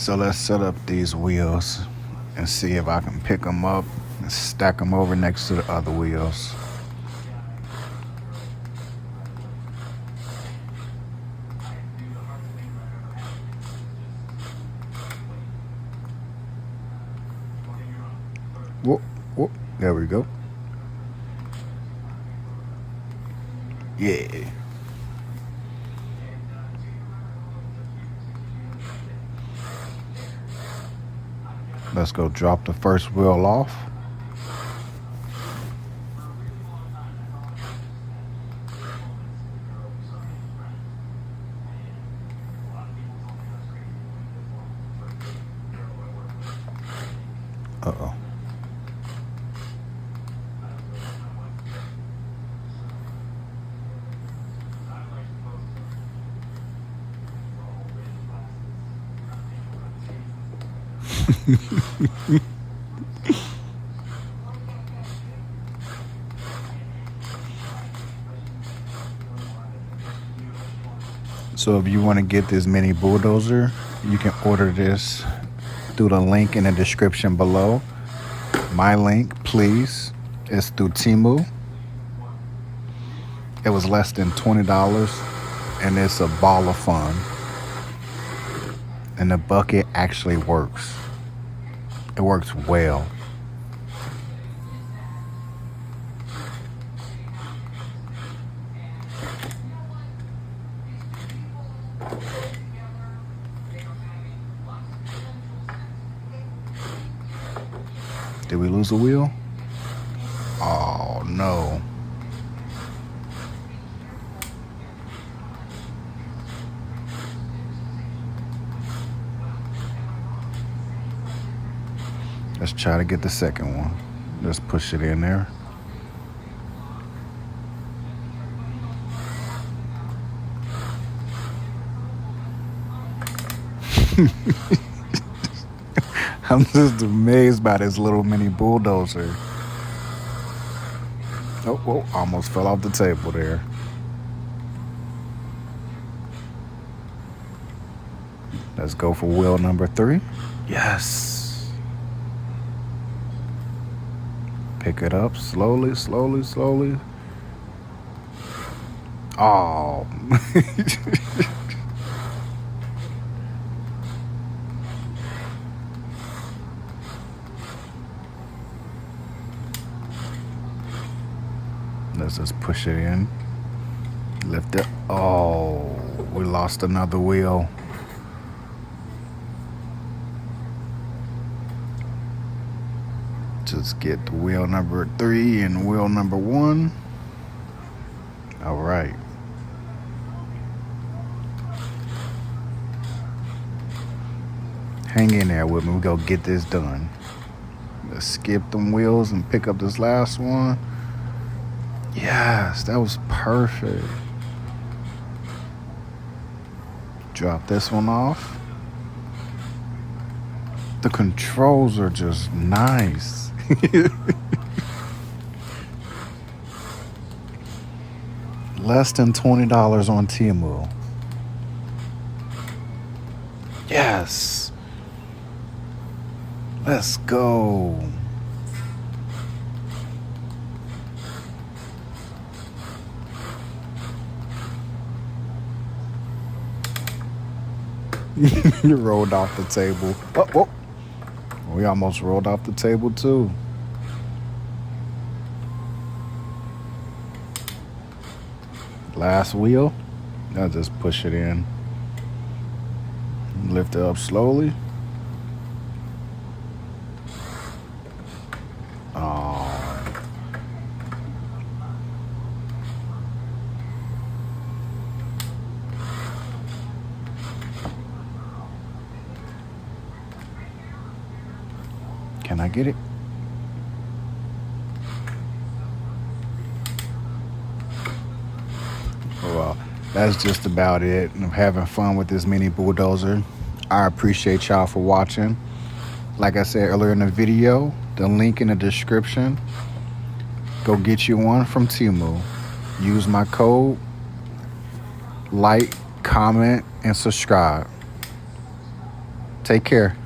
So let's set up these wheels and see if I can pick them up and stack them over next to the other wheels. Whoop, whoop, there we go. Yeah. Let's go drop the first wheel off. Uh-oh. So if you want to get this mini bulldozer, you can order this through the link in the description below. My link, please, is through Temu. It was less than $20, and it's a ball of fun. And the bucket actually works. It works well. Did we lose a wheel? Oh no. Let's try to get the second one. Let's push it in there. I'm just amazed by this little mini bulldozer. Oh, almost fell off the table there. Let's go for wheel number 3. Yes. Pick it up slowly, slowly, slowly. Oh. Let's just push it in. Lift it. Oh, we lost another wheel. Just get the wheel number 3 and wheel number 1. All right. Hang in there with me. We're gonna get this done. Let's skip them wheels and pick up this last one. Yes, that was perfect. Drop this one off. The controls are just nice. Less than $20 on Temu. Yes. Let's go. You rolled off the table. Oh, we almost rolled off the table too. Last wheel. Now just push it in. Lift it up slowly. Oh. Can I get it? Well, that's just about it. I'm having fun with this mini bulldozer. I appreciate y'all for watching. Like I said earlier in the video, the link in the description. Go get you one from Temu. Use my code, like, comment, and subscribe. Take care.